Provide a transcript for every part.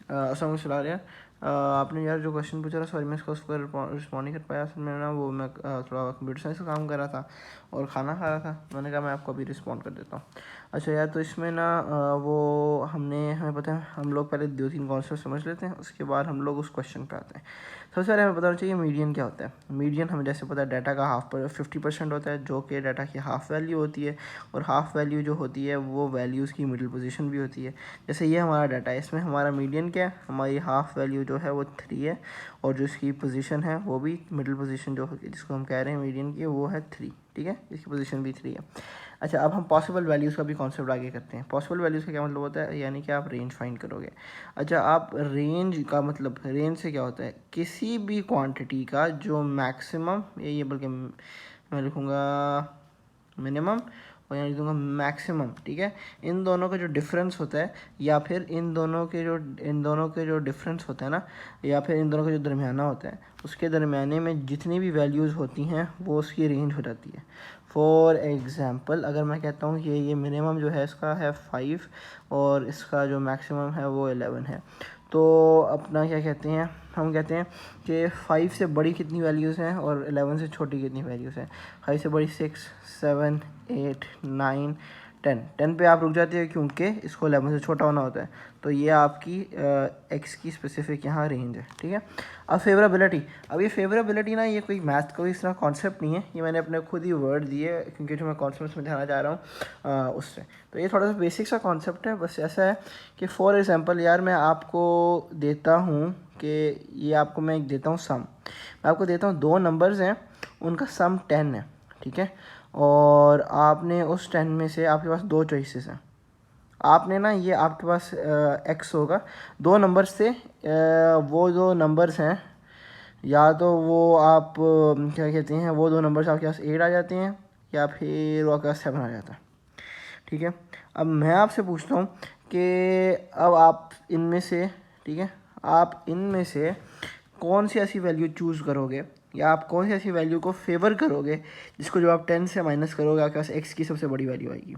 असलम यार। आपने यार जो क्वेश्चन पूछा था, सॉरी मैं इसको उसको रिस्पॉन्ड नहीं कर पाया। असल में ना वो मैं थोड़ा कंप्यूटर साइंस का काम कर रहा था और खाना खा रहा था। मैंने कहा मैं आपको अभी रिस्पॉन्ड कर देता हूँ। अच्छा यार, तो इसमें ना वो हमें पता है, हम लोग पहले 2-3 कॉन्सेप्ट समझ लेते हैं, उसके बाद हम लोग उस क्वेश्चन पे आते हैं। सबसे पहले हमें बताना चाहिए मीडियन क्या होता है। मीडियन हमें जैसे पता है डाटा का 50% होता है, जो कि डाटा की हाफ वैल्यू होती है, और हाफ वैल्यू जो होती है वो वैल्यूज़ की मिडिल पोजीशन भी होती है। जैसे ये हमारा डाटा है, इसमें हमारा मीडियन क्या है, हमारी हाफ वैल्यू जो है वो 3 है, और जो इसकी पोजीशन है वो भी मिडिल पोजीशन जो जिसको हम कह रहे हैं मीडियन की, वो है 3। ठीक है, इसकी पोजीशन भी 3 है। अच्छा, अब हम पॉसिबल वैल्यूज़ का भी कॉन्सेप्ट आगे करते हैं। पॉसिबल वैल्यूज़ का क्या मतलब होता है, यानी कि आप रेंज फाइंड करोगे। अच्छा, आप रेंज का मतलब, रेंज से क्या होता है, किसी भी क्वांटिटी का जो मैक्सिमम, ये बल्कि मैं लिखूँगा मिनिमम और यहाँ लिख दूँगा मैक्सिमम। ठीक है, इन दोनों का जो डिफरेंस होता है, या फिर इन दोनों के जो डिफरेंस होता है ना, या फिर इन दोनों का जो दरमियाना होता है, उसके दरमियाने में जितनी भी वैल्यूज़ होती हैं वो उसकी रेंज हो जाती है। फॉर एग्ज़ाम्पल, अगर मैं कहता हूँ कि ये मिनिमम जो है इसका है 5 और इसका जो मैक्सिमम है वो 11 है, तो अपना क्या कहते हैं, हम कहते हैं कि 5 से बड़ी कितनी वैल्यूज़ हैं और 11 से छोटी कितनी वैल्यूज़ हैं। 5 से बड़ी 6, 7, 8, 9, 10 पे आप रुक जाते हैं क्योंकि इसको 11 से छोटा होना होता है। तो ये आपकी एक्स की स्पेसिफिक यहाँ रेंज है। ठीक है, अब फेवरेबिलिटी। अब ये फेवरेबिलिटी ना, ये कोई मैथ का इस तरह कॉन्सेप्ट नहीं है, ये मैंने अपने खुद ही वर्ड दिए क्योंकि जो मैं कॉन्सेप्ट समझाना चाह रहा हूँ उससे। तो ये थोड़ा सा बेसिक सा कॉन्सेप्ट है। बस ऐसा है कि फॉर एग्जांपल यार, मैं आपको देता हूँ कि ये आपको मैं एक देता हूँ सम। मैं आपको देता हूँ 2 नंबर्स हैं, उनका सम 10 है। ठीक है, और आपने उस 10 में से आपके पास 2 चॉइसेस हैं। आपने ना, ये आपके पास एक्स होगा, 2 नंबर्स से वो जो नंबर्स हैं, या तो वो आप क्या कहते हैं, वो 2 नंबर्स आपके पास 8 आ जाते हैं, या फिर वो आपके पास 7 आ जाता है। ठीक है, अब मैं आपसे पूछता हूँ कि अब आप इनमें से, ठीक है, आप इनमें से कौन सी ऐसी वैल्यू चूज़ करोगे, या आप कौन सी ऐसी वैल्यू को फेवर करोगे जिसको जब आप 10 से माइनस करोगे आपके पास एक्स की सबसे बड़ी वैल्यू आएगी।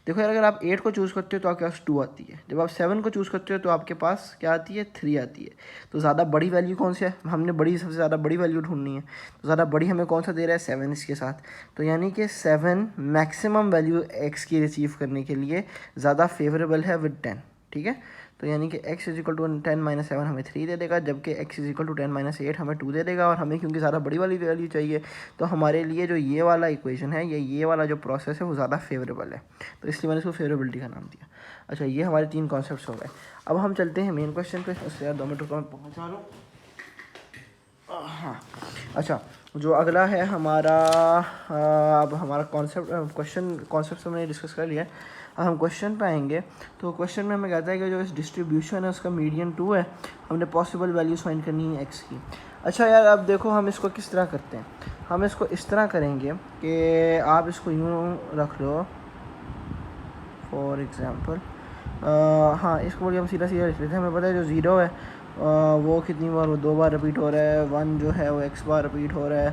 देखो यार, अगर आप 8 को चूज़ करते हो तो आपके पास 2 आती है, जब आप 7 को चूज़ करते हो तो आपके पास क्या आती है, 3 आती है। तो ज़्यादा बड़ी वैल्यू कौन सी है, हमने सबसे ज़्यादा बड़ी वैल्यू ढूंढनी है, तो ज़्यादा बड़ी हमें कौन सा दे रहा है, 7 इसके साथ। तो यानी कि 7 मैक्सिमम वैल्यू एक्स की रिसीव करने के लिए ज़्यादा फेवरेबल है विद 10। ठीक है, तो यानी कि x is equal to 10 minus 7 हमें 3 दे देगा, जबकि x is equal to 10 minus 8 हमें 2 दे देगा। और हमें क्योंकि ज़्यादा बड़ी वाली वैल्यू चाहिए, तो हमारे लिए जो ये वाला इक्वेशन है, ये वाला जो प्रोसेस है वो ज़्यादा फेवरेबल है, तो इसलिए मैंने इसको फेवरेबिलिटी का नाम दिया। अच्छा, ये हमारे 3 कॉन्सेप्ट हो गए। अब हम चलते हैं मेन क्वेश्चन पे। उससे यार 2 मिनट को मैं पहुँचा लूँ। हाँ, अच्छा, जो अगला है हमारा, अब हमारा कॉन्सेप्ट हमने डिस्कस कर लिया है। अब हम क्वेश्चन पे आएंगे। तो क्वेश्चन में हमें कहता है कि जो इस डिस्ट्रीब्यूशन है उसका मीडियन 2 है, हमने पॉसिबल वैल्यूज़ फाइंड करनी है एक्स की। अच्छा यार, अब देखो हम इसको किस तरह करते हैं। हम इसको इस तरह करेंगे कि आप इसको यूँ रख लो, फॉर एग्ज़ाम्पल, हाँ, इसको बोलिए हम सीधा लिख लेते हैं। हमें पता है जो 0 है वो कितनी बार, वो 2 बार रिपीट हो रहा है। 1 जो है वो x बार रिपीट हो रहा है।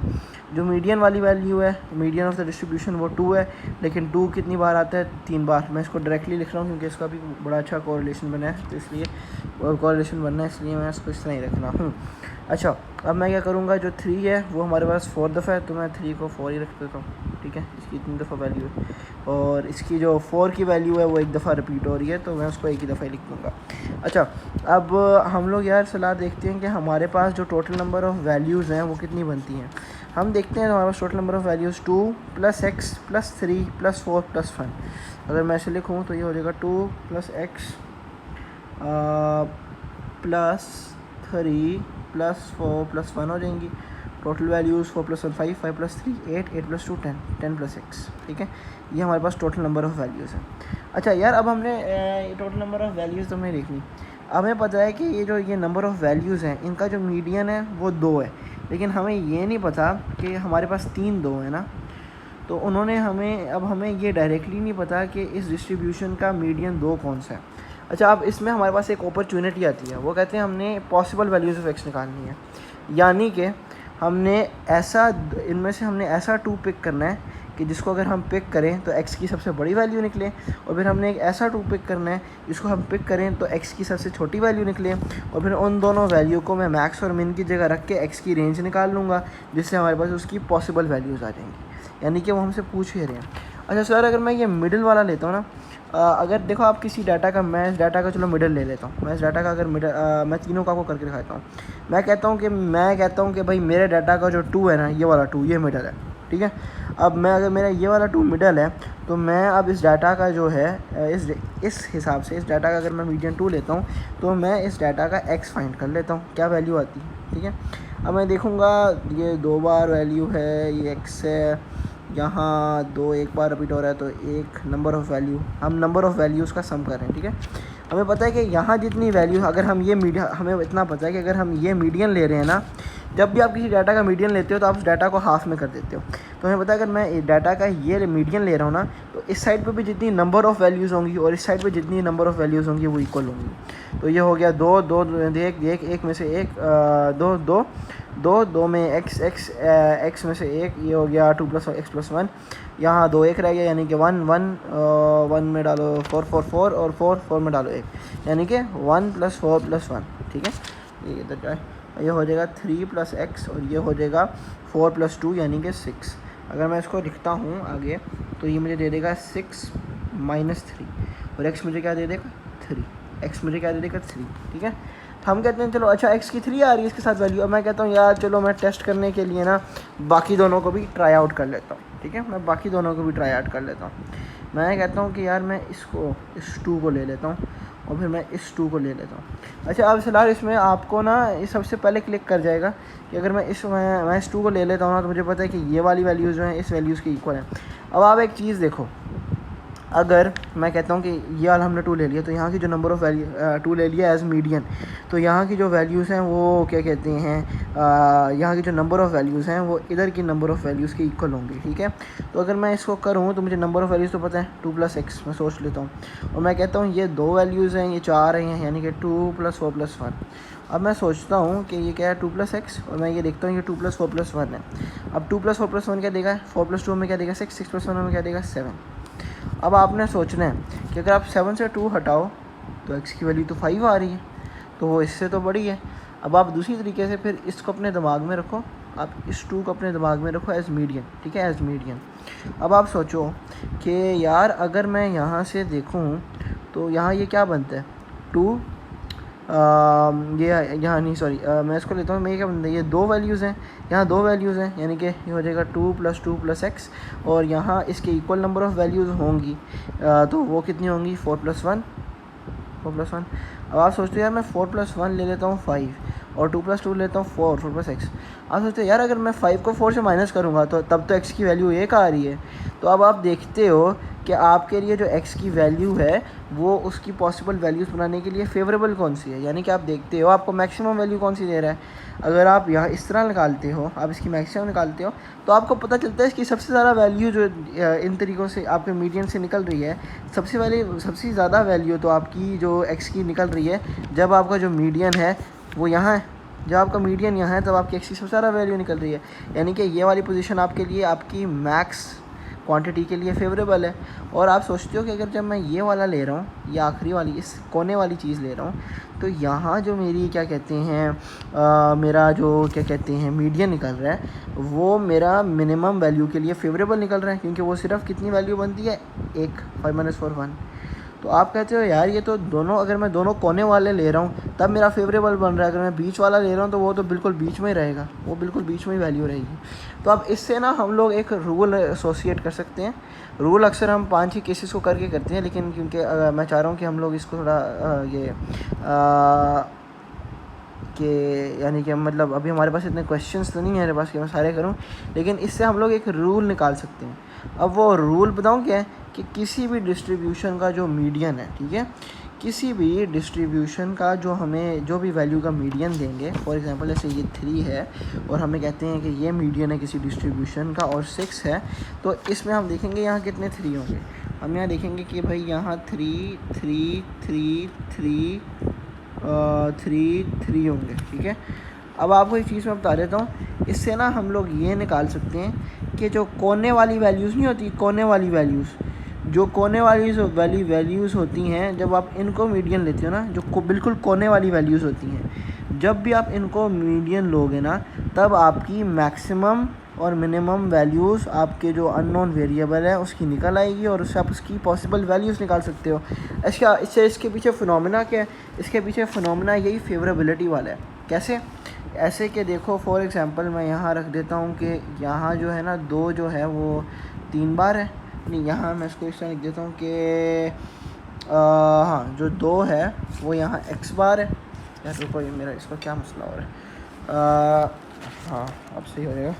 जो मीडियन वाली वैल्यू है, मीडियन ऑफ द डिस्ट्रीब्यूशन, वो 2 है, लेकिन 2 कितनी बार आता है, 3 बार। मैं इसको डायरेक्टली लिख रहा हूँ क्योंकि इसका भी बड़ा अच्छा कोरिलेशन बना है, तो इसलिए कोरिलेशन बनना है, इसलिए मैं इसको इस तरह ही रख रहा हूँ। अच्छा, अब मैं क्या करूँगा, जो 3 है वो हमारे पास 4 दफ़ा है, तो मैं 3 को 4 ही रख देता हूँ। ठीक है, इसकी इतनी दफ़ा वैल्यू है, और इसकी जो 4 की वैल्यू है वो 1 दफ़ा रिपीट हो रही है, तो मैं उसको एक ही दफ़ा ही लिख दूँगा। अच्छा, अब हम लोग यार सलाह देखते हैं कि हमारे पास जो टोटल नंबर ऑफ़ वैल्यूज़ हैं वो कितनी बनती हैं। हम देखते हैं, तो हमारे पास total number of values 2 + x + 3 + 4 + 1। अगर मैं ऐसे लिखूँ तो ये हो जाएगा 2 + x + 3 + 4 + 1 हो जाएंगी। Total values 4 + 1 5, 5 + 3 8, 8 + 2 10, 10 + x। ठीक है, ये हमारे पास टोटल नंबर ऑफ़ वैल्यूज़ है। अच्छा यार, अब हमने टोटल नंबर ऑफ़ वैल्यूज़ तो हमें देखनी। अब हमें पता है कि ये नंबर ऑफ़ वैल्यूज़ हैं, इनका जो मीडियन है वो 2 है, लेकिन हमें ये नहीं पता कि हमारे पास 3 2 है ना। तो हमें ये डायरेक्टली नहीं पता कि इस डिस्ट्रीब्यूशन का मीडियन 2 कौन सा है। अच्छा, अब इसमें हमारे पास एक अपॉर्चुनिटी आती है, वो कहते हैं हमने पॉसिबल वैल्यूज़ ऑफ एक्स निकालनी है, यानी कि इनमें से हमने ऐसा 2 पिक करना है कि जिसको अगर हम पिक करें तो x की सबसे बड़ी वैल्यू निकले, और फिर हमने एक ऐसा 2 पिक करना है जिसको हम पिक करें तो x की सबसे छोटी वैल्यू निकले, और फिर उन दोनों वैल्यू को मैं मैक्स और मिन की जगह रख के x की रेंज निकाल लूँगा, जिससे हमारे पास उसकी पॉसिबल वैल्यूज़ आ जाएंगी, यानी कि वो हमसे पूछ ही रहे हैं। अच्छा सर, अगर मैं ये मिडिल वाला लेता हूँ ना, अगर देखो आप किसी डाटा का, मैं इस डाटा का चलो मिडिल ले लेता हूँ, मैं इस डाटा का अगर मिडिल, मैं तीनों का आपको करके दिखाता हूँ। मैं कहता हूँ कि भाई मेरे डाटा का जो 2 है ना, ये वाला 2 ये मिडिल है, ठीक है। अब मैं अगर मेरा ये वाला 2 मिडिल है तो मैं अब इस डाटा का जो है इस हिसाब से इस डाटा का अगर मैं मीडियन 2 लेता हूँ तो मैं इस डाटा का x फाइंड कर लेता हूँ, क्या वैल्यू आती है, ठीक है। अब मैं देखूँगा ये 2 बार वैल्यू है, ये x है, यहाँ 2 एक बार रिपीट हो रहा है तो एक नंबर ऑफ़ वैल्यू, हम नंबर ऑफ़ वैल्यूज़ का सम कर रहे हैं, ठीक है। हमें पता है कि यहाँ जितनी वैल्यू, अगर हम ये हमें इतना पता है कि अगर हम ये मीडियन ले रहे हैं ना, जब भी आप किसी डाटा का मीडियन लेते हो तो आप उस डाटा को हाफ में कर देते हो। तो हमें पता है अगर मैं डाटा का ये मीडियन ले रहा हूँ ना, तो इस साइड पे भी जितनी नंबर ऑफ़ वैल्यूज़ होंगी और इस साइड पे जितनी नंबर ऑफ़ वैल्यूज़ होंगी वो इक्वल होंगी। तो ये हो गया 2 2 एक में से एक 2 2 2 2 में x में से एक, ये हो गया 2 + x + 1, यहाँ 2 1 रह गया, यानी कि 1 1 1 में डालो 4 4 4 और 4 4 में डालो 1, यानी कि 1 + 4 + 1, ठीक है। ये इधर जाए, ये हो जाएगा 3 + x और ये हो जाएगा 4 + 2 यानी कि 6। अगर मैं इसको लिखता हूँ आगे तो ये मुझे दे देगा 6 - 3, और x मुझे क्या दे देगा 3, x मुझे क्या दे देगा 3, ठीक है। हम कहते हैं चलो अच्छा x की 3 आ रही है इसके साथ वैल्यू। अब मैं कहता हूँ यार चलो मैं टेस्ट करने के लिए ना बाकी दोनों को भी ट्राई आउट कर लेता हूँ, ठीक है। मैं बाकी दोनों को भी ट्राई आउट कर लेता हूँ। मैं कहता हूँ कि यार मैं इसको इस 2 को ले लेता हूँ और फिर मैं इस 2 को ले लेता हूँ। अच्छा अब फिलहाल इसमें आपको ना इस सबसे पहले क्लिक कर जाएगा कि अगर मैं इस 2 को ले लेता हूँ ना, तो मुझे पता है कि ये वाली वैल्यूज़ जो हैं इस वैल्यूज़ के इक्वल हैं। अब आप एक चीज़ देखो, अगर मैं कहता हूँ कि ये वाला हमने 2 ले लिया तो यहाँ की जो नंबर ऑफ़ वैल्यू 2 ले लिया एज मीडियन, तो यहाँ की जो वैल्यूज़ हैं वो क्या कहते हैं, यहाँ की जो नंबर ऑफ़ वैल्यूज़ हैं वो इधर की नंबर ऑफ़ वैल्यूज़ के इक्वल होंगी, ठीक है। तो अगर मैं इसको करूँ तो मुझे नंबर ऑफ़ वैल्यूज़ तो पता है 2 + x, मैं सोच लेता हूँ, और मैं कहता हूँ ये 2 वैल्यूज़ हैं, ये 4 हैं, यानी कि 2 + 4 + 1। अब मैं सोचता हूँ कि ये क्या है 2 + x, और मैं ये देखता हूँ ये 2 + 4 + 1 है। अब 2 + 4 + 1 क्या देगा, 4 + 2 में क्या देगा 6, 6 + 1 में क्या देगा 7। अब आपने सोचना है कि अगर आप 7 से 2 हटाओ तो x की वैल्यू तो 5 आ रही है, तो वो इससे तो बड़ी है। अब आप दूसरी तरीके से फिर इसको अपने दिमाग में रखो, आप इस 2 को अपने दिमाग में रखो एज मीडियन, ठीक है, एज मीडियन। अब आप सोचो कि यार अगर मैं यहाँ से देखूँ तो यहाँ ये क्या बनता है 2, ये यहाँ नहीं सॉरी, मैं इसको लेता हूँ, मैं ये क्या बनता है, ये 2 वैल्यूज़ हैं, यहाँ 2 वैल्यूज़ हैं, यानी कि ये हो जाएगा 2 + 2 + x, और यहाँ इसके इक्वल नंबर ऑफ़ वैल्यूज़ होंगी, तो वो कितनी होंगी 4 + 1 4 + 1। अब आप सोचते हो यार मैं 4 + 1 ले लेता हूँ 5, और 2 + 2 लेता हूँ 4 4 + x। आप सोचते हो यार अगर मैं 5 को 4 से माइनस करूँगा तो तब तो x की वैल्यू 1 आ रही है। तो अब आप देखते हो कि आपके लिए जो x की वैल्यू है वो उसकी पॉसिबल वैल्यूज़ बनाने के लिए फेवरेबल कौन सी है, यानी कि आप देखते हो आपको मैक्सिमम वैल्यू कौन सी दे रहा है। अगर आप यहाँ इस तरह निकालते हो, आप इसकी मैक्सिमम निकालते हो, तो आपको पता चलता है इसकी सबसे ज़्यादा वैल्यू जो इन तरीक़ों से आपके मीडियन से निकल रही है, सबसे ज़्यादा वैल्यू तो आपकी जो x की निकल रही है जब आपका जो मीडियन है वो यहाँ है। जब आपका मीडियन यहाँ है तब आपकी x की सबसे ज़्यादा वैल्यू निकल रही है, यानी कि ये वाली पोजीशन आपके लिए आपकी मैक्स क्वांटिटी के लिए फेवरेबल है। और आप सोचते हो कि अगर जब मैं ये वाला ले रहा हूँ, ये आखिरी वाली इस कोने वाली चीज़ ले रहा हूँ, तो यहाँ जो मेरी क्या कहते हैं मेरा जो क्या कहते हैं मीडियन निकल रहा है वो मेरा मिनिमम वैल्यू के लिए फेवरेबल निकल रहा है, क्योंकि वो सिर्फ कितनी वैल्यू बनती है 1, 5 - 4 1। तो आप कहते हो यार ये तो दोनों, अगर मैं दोनों कोने वाले ले रहा हूँ तब मेरा फेवरेबल बन रहा है, अगर मैं बीच वाला ले रहा हूँ तो वो तो बिल्कुल बीच में ही रहेगा, वो बिल्कुल बीच में ही वैल्यू रहेगी। तो अब इससे ना हम लोग एक रूल एसोसिएट कर सकते हैं। रूल अक्सर हम 5 ही केसेस को करके करते हैं, लेकिन क्योंकि मैं चाह रहा हूँ कि हम लोग इसको थोड़ा कि यानी कि मतलब अभी हमारे पास इतने क्वेश्चंस तो नहीं है मेरे पास कि मैं सारे करूं, लेकिन इससे हम लोग एक रूल निकाल सकते हैं। अब वो रूल बताऊं क्या है कि किसी भी डिस्ट्रीब्यूशन का जो मीडियन है, ठीक है, किसी भी डिस्ट्रीब्यूशन का जो हमें जो भी वैल्यू का मीडियन देंगे, फॉर एग्जांपल जैसे ये 3 है और हमें कहते हैं कि ये मीडियन है किसी डिस्ट्रीब्यूशन का और 6 है, तो इसमें हम देखेंगे यहाँ कितने 3 होंगे। हम यहाँ देखेंगे कि भाई यहाँ 3 3 3 3 3 3 होंगे, ठीक है। अब आपको एक चीज़ मैं बता देता हूँ, इससे ना हम लोग ये निकाल सकते हैं कि जो कोने वाली वैल्यूज़ नहीं होती, कोने वाली वैल्यूज़, जो कोने वाली वैल्यूज़ होती हैं, जब आप इनको मीडियन लेते हो ना, जो बिल्कुल कोने वाली वैल्यूज़ होती हैं, जब भी आप इनको मीडियन लोगे ना, तब आपकी मैक्सिमम और मिनिमम वैल्यूज़ आपके जो अननोन वेरिएबल है उसकी निकल आएगी और उससे आप उसकी पॉसिबल वैल्यूज़ निकाल सकते हो। इसके पीछे फिनोमेना क्या है? इसके पीछे फिनोमेना यही फेवरेबिलिटी वाला है। कैसे? ऐसे कि देखो फॉर एग्ज़ाम्पल मैं यहाँ रख देता हूँ कि यहाँ जो है ना 2 जो है वो 3 बार है, नहीं यहाँ मैं इसको इस तरह लिख देता हूँ कि हाँ, जो 2 है वो यहाँ x बार है। यार देखो ये मेरा इसका क्या मसला हो रहा है, हाँ अब सही हो जाएगा।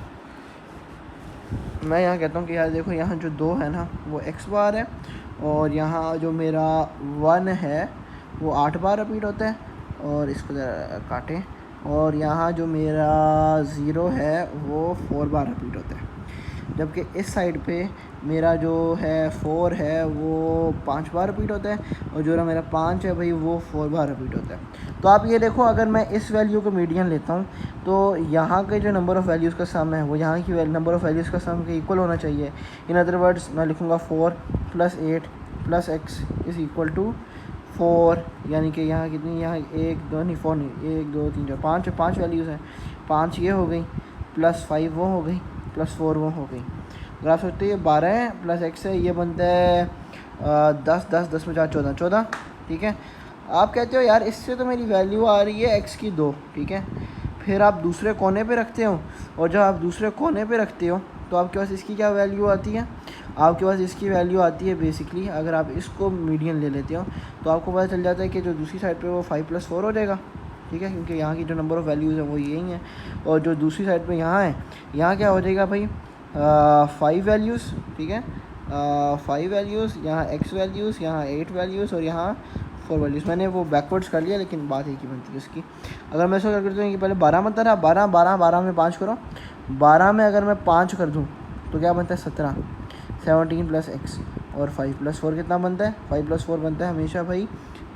मैं यहाँ कहता हूँ कि यार देखो यहाँ जो 2 है ना वो x बार है, और यहाँ जो मेरा 1 है वो 8 बार रिपीट होता है, और इसको ज़रा काटें, और यहाँ जो मेरा 0 है वो 4 बार रिपीट होता है, जबकि इस साइड पे मेरा जो है 4 है वो 5 बार रिपीट होता है, और जो मेरा 5 है भाई वो 4 बार रिपीट होता है। तो आप ये देखो, अगर मैं इस वैल्यू को मीडियन लेता हूँ तो यहाँ के जो नंबर ऑफ़ वैल्यूज़ का सम है वो यहाँ की नंबर ऑफ़ वैल्यूज़ का सम के इक्वल होना चाहिए। इन अदर वर्ड्स मैं लिखूँगा 4 + 8 + x = 4, यानी कि यहाँ कितनी, यहाँ 1 2 नहीं 4 नहीं 1 2 3 4 5 वैल्यूज़ हैं। 5 ये हो गई, +5 वो हो गई, +4 वो हो गई। अगर आप सोचते हैं 12 है +x है, ये बनता है 10 10 10 में 4 14 14, ठीक है। आप कहते हो यार इससे तो मेरी वैल्यू आ रही है x की 2, ठीक है। फिर आप दूसरे कोने पे रखते हो, और जब आप दूसरे कोने पे रखते हो तो आपके पास इसकी क्या वैल्यू आती है? आपके पास इसकी वैल्यू आती है बेसिकली, अगर आप इसको मीडियन ले लेते हो तो आपको पता चल जाता है कि जो दूसरी साइड पे वो 5 + 4 हो जाएगा, ठीक है, क्योंकि यहाँ की जो नंबर ऑफ़ वैल्यूज़ है वो यही है। और जो दूसरी साइड पे यहाँ है, यहाँ क्या हो जाएगा भाई, 5 वैल्यूज़, ठीक है, 5 वैल्यूज़, यहाँ x वैल्यूज़, यहाँ 8 वैल्यूज़, और यहाँ 4 वैल्यूज़। मैंने वो बैकवर्ड्स कर लिया, लेकिन बात एक ही बनती है उसकी। अगर मैं इसको क्या करता हूँ कि पहले 12 बनता था, 12 12 12 में 5 करो, 12 में अगर मैं 5 कर दूँ तो क्या बनता है 17, 17 + x, और 5 + 4 कितना बनता है? 5 + 4 बनता है हमेशा भाई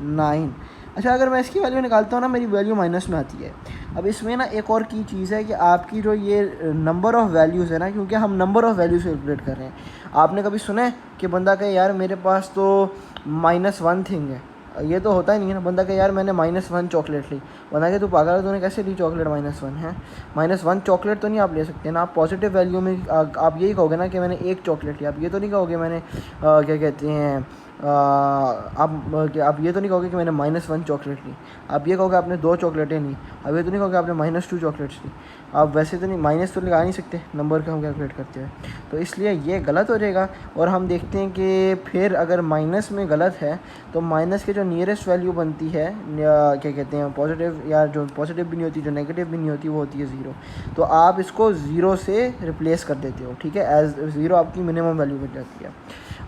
9। अच्छा, अगर मैं इसकी वैल्यू निकालता हूँ ना, मेरी वैल्यू माइनस में आती है। अब इसमें ना एक और की चीज़ है कि आपकी जो ये नंबर ऑफ़ वैल्यूज़ है ना, क्योंकि हम नंबर ऑफ़ वैल्यूज़ कैलकुलेट कर रहे हैं। आपने कभी सुना है कि बंदा कहे यार मेरे पास तो -1 थिंग है? ये तो होता ही नहीं है ना। बंदा कहे यार मैंने -1 चॉकलेट ली, बंदा के तू पागल है, तूने कैसे ली चॉकलेट -1 है? -1 चॉकलेट तो नहीं आप ले सकते ना। आप पॉजिटिव वैल्यू में आप यही कहोगे ना कि मैंने 1 चॉकलेट ली। आप ये तो नहीं कहोगे मैंने क्या कहते हैं आप ये तो नहीं कहोगे कि मैंने -1 चॉकलेट ली। आप ये कहोगे आपने 2 चॉकलेटें ली। अब ये तो नहीं कहोगे आपने -2 चॉकलेट्स ली। आप वैसे तो नहीं, माइनस तो लगा नहीं सकते नंबर का हम कैलकुलेट करते हुए, तो इसलिए ये गलत हो जाएगा। और हम देखते हैं कि फिर अगर माइनस में गलत है तो माइनस के जो नियरेस्ट वैल्यू बनती है क्या कहते हैं पॉजिटिव, या जो पॉजिटिव भी नहीं होती, जो नेगेटिव भी नहीं होती, वो होती है 0। तो आप इसको 0 से रिप्लेस कर देते हो, ठीक है, एज 0 आपकी मिनिमम वैल्यू बन जाती है।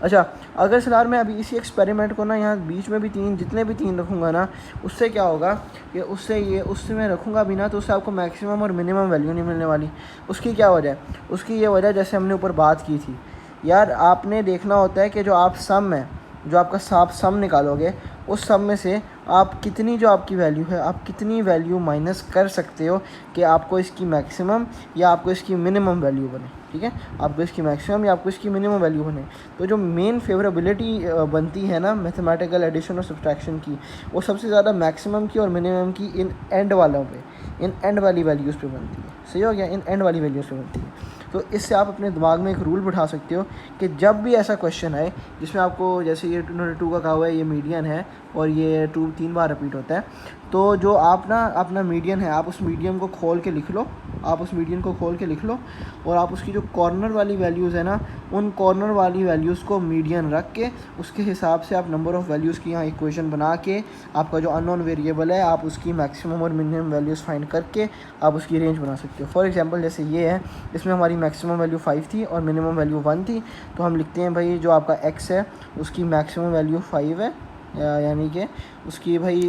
अच्छा, अगर फिलहाल मैं अभी इसी एक्सपेरिमेंट को ना यहाँ बीच में भी 3, जितने भी 3 रखूँगा ना, उससे क्या होगा कि उससे मैं रखूँगा भी ना, तो उससे आपको मैक्सिमम और मिनिमम वैल्यू नहीं मिलने वाली। उसकी क्या वजह है? उसकी ये वजह जैसे हमने ऊपर बात की थी यार, आपने देखना होता है कि जो आप सम है, जो आपका आप सम निकालोगे, उस सम में से आप कितनी, जो आपकी वैल्यू है, आप कितनी वैल्यू माइनस कर सकते हो कि आपको इसकी मैक्सिमम या आपको इसकी मिनिमम वैल्यू बने, ठीक है, आपको इसकी मैक्सिमम या आपको इसकी मिनिमम वैल्यू बने। तो जो मेन फेवरेबिलिटी बनती है ना मैथमेटिकल एडिशन और सब्ट्रैक्शन की, वो सबसे ज़्यादा मैक्सिमम की और मिनिमम की इन एंड वालों पे, इन एंड वाली वैल्यूज़ पे बनती है। सही हो गया, इन एंड वाली वैल्यूज़ पे बनती है। तो इससे आप अपने दिमाग में एक रूल बिठा सकते हो कि जब भी ऐसा क्वेश्चन आए जिसमें आपको, जैसे ये 2 का कहा हुआ है, ये मीडियन है और ये 2 3 बार रिपीट होता है, तो जो आप ना अपना मीडियन है, आप उस मीडियन को खोल के लिख लो, आप उस मीडियन को खोल के लिख लो, और आप उसकी जो कॉर्नर वाली वैल्यूज़ है ना, उन कॉर्नर वाली वैल्यूज़ को मीडियन रख के उसके हिसाब से आप नंबर ऑफ़ वैल्यूज़ की यहाँ इक्वेशन बना के, आपका जो अननोन वेरिएबल है, आप उसकी मैक्सिमम और मिनिमम वैल्यूज़ फाइंड करके आप उसकी रेंज बना सकते हो। फॉर एग्जांपल जैसे ये है, इसमें हमारी मैक्सिमम वैल्यू 5 थी और मिनिमम वैल्यू 1 थी, तो हम लिखते हैं भाई जो आपका x है उसकी मैक्सिमम वैल्यू 5 है, यानी कि उसकी भाई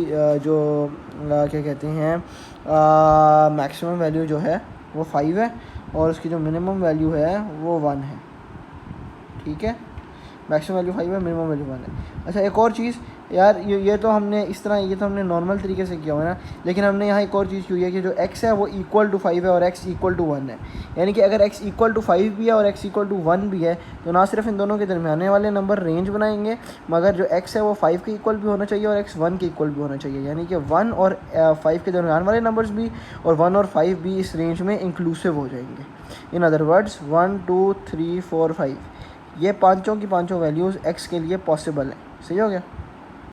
जो क्या कहते हैं मैक्सिमम वैल्यू जो है वो 5 है, और उसकी जो मिनिमम वैल्यू है वो 1 है, ठीक है। मैक्सिमम वैल्यू 5 है, मिनिमम वैल्यू 1 है। अच्छा, एक और चीज़ यार ये तो हमने इस तरह, ये तो हमने नॉर्मल तरीके से किया हुआ है ना, लेकिन हमने यहाँ एक और चीज़ की हुई है कि जो x है वो इक्वल टू 5 है और x इक्वल टू 1 है। यानी कि अगर x इक्वल टू 5 भी है और x इक्वल टू 1 भी है तो ना सिर्फ इन दोनों के दरमियाने वाले नंबर रेंज बनाएंगे, मगर जो x है वो 5 के इक्वल भी होना चाहिए और x 1 के इक्वल भी होना चाहिए। यानी कि 1 और 5 के दरमियान वाले नंबर्स भी और 1 और 5 भी इस रेंज में इंक्लूसिव हो जाएंगे। इन अदर वर्ड्स 1 2 3 4 5 ये पाँचों की पाँचों वैल्यूज़ x के लिए पॉसिबल है। सही हो गया।